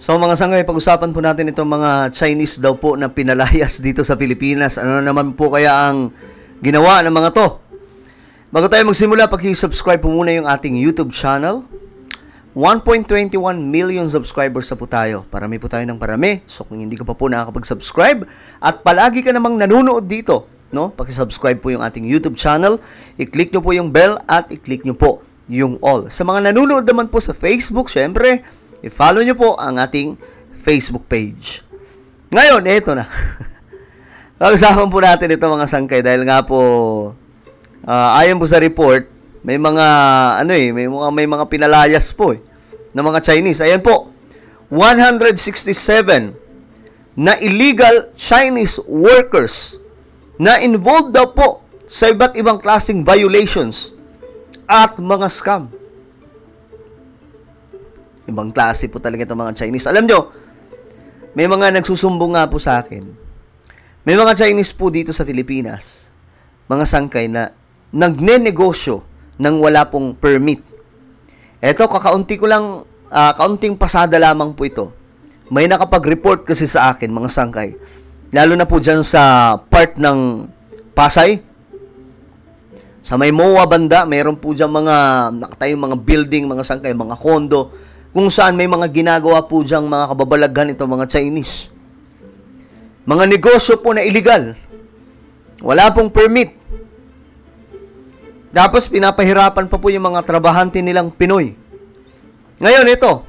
So mga sangay, pag-usapan po natin itong mga Chinese daw po na pinalayas dito sa Pilipinas. Ano naman po kaya ang ginawa ng mga to? Bago tayo magsimula, paki-subscribe po muna yung ating YouTube channel. 1.21 million subscribers na po tayo. Parami po tayo ng parami. So kung hindi ka pa po nakakapag-subscribe at palagi ka namang nanonood dito, no? Paki-subscribe po yung ating YouTube channel. I-click nyo po yung bell at i-click nyo po yung all. Sa mga nanonood naman po sa Facebook, syempre, i-follow nyo po ang ating Facebook page. Ngayon, eto na. Pag-usapan po natin ito mga sangkay dahil nga po ayon po sa report, may mga may mga pinalayas po ng mga Chinese. Ayan po, 167 na illegal Chinese workers na involved daw po sa iba't ibang klaseng violations at mga scam. Ibang klase po talaga itong mga Chinese. Alam nyo, may mga nagsusumbong nga po sa akin. May mga Chinese po dito sa Pilipinas, mga sangkay na nagne-negosyo nang wala pong permit. Eto, kaunting pasada lamang po ito. May nakapag-report kasi sa akin, mga sangkay. Lalo na po dyan sa part ng Pasay. Sa may MOA banda, mayroon po dyan mga nakatayong mga building, mga sangkay, mga kondo, kung saan may mga ginagawa po diyang mga kababalaghan itong mga Chinese. Mga negosyo po na illegal. Wala pong permit. Tapos pinapahirapan pa po yung mga trabahante nilang Pinoy. Ngayon ito,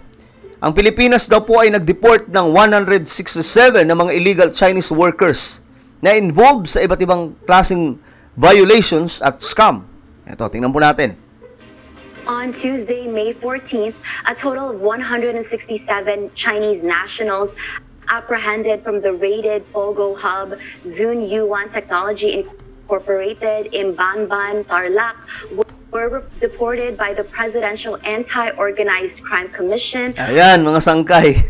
ang Pilipinas daw po ay nag-deport ng 167 na mga illegal Chinese workers na involved sa iba't ibang klaseng violations at scam. Ito, tingnan po natin. On Tuesday, May 14th, a total of 167 Chinese nationals apprehended from the raided Pogo Hub Zun Yuan Technology Incorporated in Banban, Tarlac were deported by the Presidential Anti-Organized Crime Commission. Ayan, mga sangkay.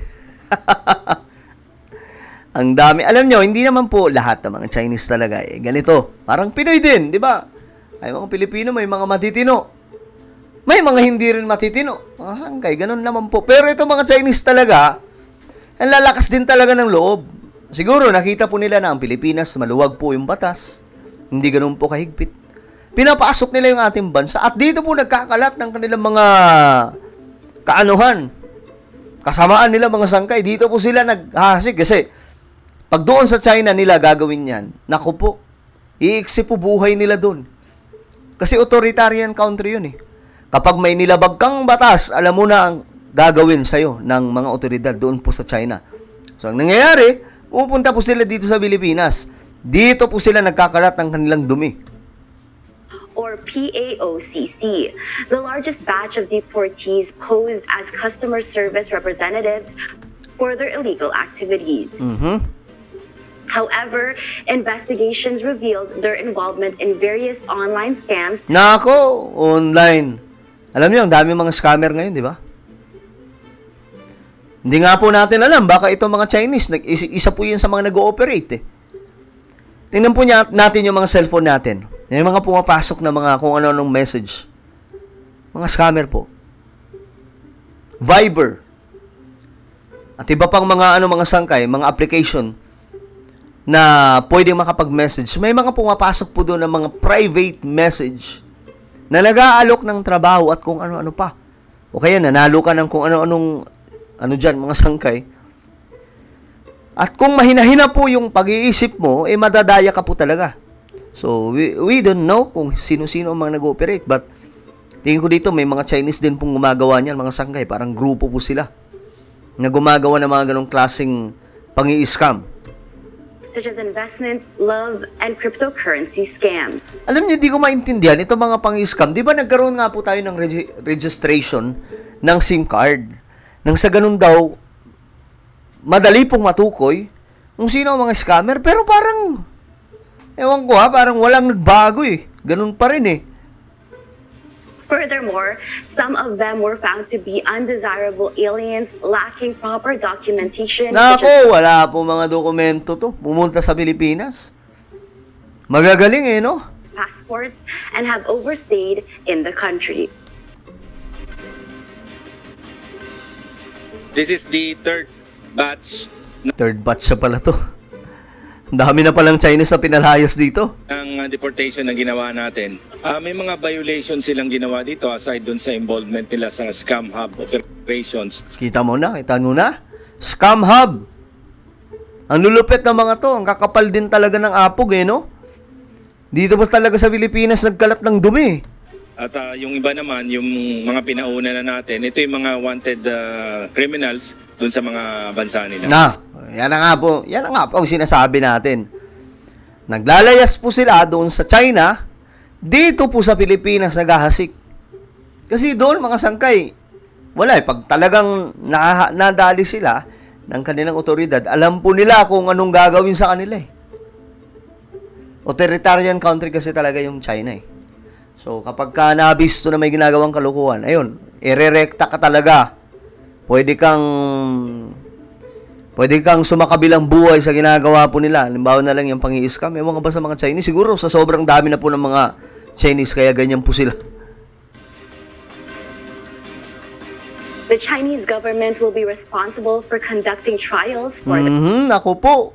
Ang dami. Alam nyo, hindi naman po lahat ng mga Chinese talaga ganito. Parang Pinoy din, di ba? Ay mga Pilipino, may mga matitino. May mga hindi rin matitino. Mga sangkay, ganun naman po. Pero itong mga Chinese talaga, ang lalakas din talaga ng loob. Siguro, nakita po nila na ang Pilipinas, maluwag po yung batas. Hindi ganun po kahigpit. Pinapasok nila yung ating bansa. At dito po nagkakalat ng kanilang mga kaanuhan. Kasamaan nila mga sangkay. Dito po sila naghahasik. Kasi, pag doon sa China nila gagawin yan, naku po, iiksi po buhay nila doon. Kasi authoritarian country yun Kapag may nilabag kang batas, alam mo na ang gagawin sa'yo ng mga otoridad doon po sa China. So, ang nangyayari, pupunta po sila dito sa Pilipinas. Dito po sila nagkakalat ng kanilang dumi. Or PAOCC. The largest batch of deportees posed as customer service representatives for their illegal activities. However, investigations revealed their involvement in various online scams. Nako, online. Alam niyo, ang dami mga scammer ngayon, di ba? Hindi nga po natin alam, baka itong mga Chinese, isa po yun sa mga nag-ooperate Tingnan po natin yung mga cellphone natin. Yung mga pumapasok na mga kung ano-anong message. Mga scammer po. Viber. At iba pang mga mga sangkay, mga application na pwedeng makapag-message. May mga pumapasok po doon ng mga private message na nag-aalok ng trabaho at kung ano-ano pa. O kaya nanalo ka ng kung ano-anong dyan, mga sangkay. At kung mahina-hina po yung pag-iisip mo, madadaya ka po talaga. So, we don't know kung sino-sino ang mga nag-ooperate. But, tingin ko dito, may mga Chinese din pong gumagawa niyan, mga sangkay. Parang grupo po sila na gumagawa ng mga ganong klaseng pang-i-scam. Such as investments, love, and cryptocurrency scams. Alam niyo, di ko maintindihan, itong mga pang-scam, di ba nagkaroon nga po tayo ng registration ng SIM card? Nang sa ganun daw, madali pong matukoy kung sino ang mga scammer. Pero parang, ewan ko parang walang nagbago Ganun pa rin Furthermore, some of them were found to be undesirable aliens lacking proper documentation. Nako, wala po mga dokumento to. Pumunta sa Pilipinas. Magagaling no? Passports and have overstayed in the country. This is the third batch Third batch siya pala to. Ang dami na palang Chinese na pinalayas dito. ng deportation na ginawa natin. May mga violations silang ginawa dito aside dun sa involvement nila sa scam hub operations. Kita mo na. Scam hub. Ang lulupit ng mga to. Ang kakapal din talaga ng apog no? Dito ba talaga sa Pilipinas nagkalat ng dumi? At yung iba naman, yung mga pinauna na natin, ito yung mga wanted criminals dun sa mga bansa nila. Yan na nga po ang sinasabi natin. Naglalayas po sila doon sa China, dito po sa Pilipinas naghahasik. Kasi doon mga sangkay, wala pag talagang nadali sila ng kanilang otoridad, alam po nila kung anong gagawin sa kanila Authoritarian country kasi talaga yung China So, kapag ka nabisto na may ginagawang kalukuhan, ayun, irerekta ka talaga. Pwede kang sumakabilang buhay sa ginagawa po nila. Halimbawa na lang yung pang-i-scam. Ewan ka ba sa mga Chinese? Siguro sa sobrang dami na po ng mga Chinese, kaya ganyan po sila. The Chinese government will be responsible for conducting trials for Ako po.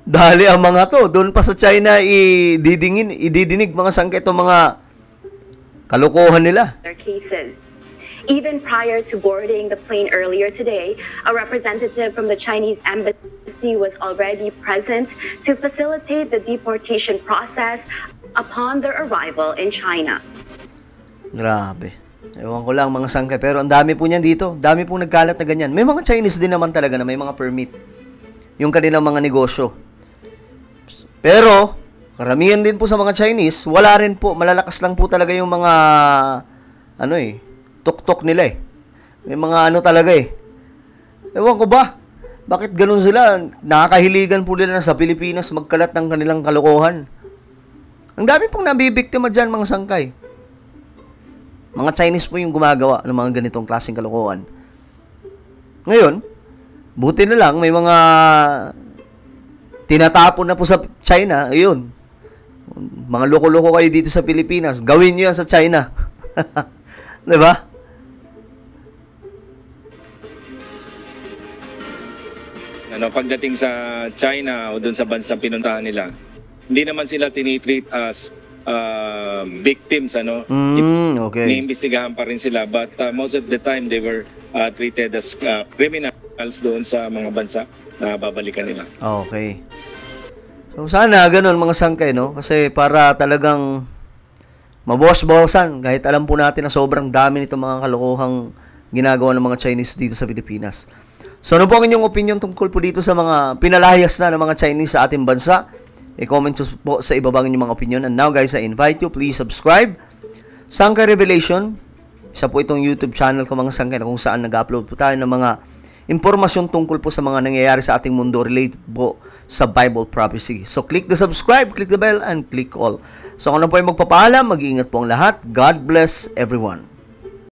Dahil ang mga to, doon pa sa China, ididinig mga sangkay itong mga kalokohan nila. their cases. Even prior to boarding the plane earlier today, a representative from the Chinese embassy was already present to facilitate the deportation process upon their arrival in China. Grabe. Ewan ko lang mga sangkay, pero ang dami po niyan dito. Dami po nagkalat na ganyan. May mga Chinese din naman talaga na may mga permit. Yung kanilang mga negosyo. Pero, karamihan din po sa mga Chinese, wala rin po, malalakas lang po talaga yung mga, tuk-tuk nila May mga talaga Ewan ko ba, bakit ganun sila? Nakakahiligan po nila na sa Pilipinas magkalat ng kanilang kalokohan. Ang dami pong nabibiktima dyan mga sangkay. Mga Chinese po yung gumagawa ng mga ganitong klaseng kalokohan. Ngayon, buti na lang may mga tinatapon na po sa China, ayun. Mga loko-loko kayo dito sa Pilipinas, gawin nyo yan sa China. Diba? Pagdating sa China o dun sa bansang pinuntahan nila, hindi naman sila tinitreat as victims, Okay. Iniimbestigahan pa rin sila, but most of the time they were treated as criminals doon sa mga bansa na babalikan nila. Okay. So, sana ganun mga sangkay, Kasi para talagang mabawas-bawasan, kahit alam po natin na sobrang dami nitong mga kalokohang ginagawa ng mga Chinese dito sa Pilipinas. So, ano po ang inyong opinion tungkol po dito sa mga pinalayas na ng mga Chinese sa ating bansa? I-comment po sa ibabang inyong mga opinion. And now guys, I invite you, please subscribe. Sangkay Revelation, isa po itong YouTube channel ko mga sangkay na kung saan nag-upload po tayo ng mga impormasyon tungkol po sa mga nangyayari sa ating mundo related po sa Bible prophecy. So, click the subscribe, click the bell, and click all. So, kung ano po ay magpapaalam, mag-iingat po ang lahat. God bless everyone.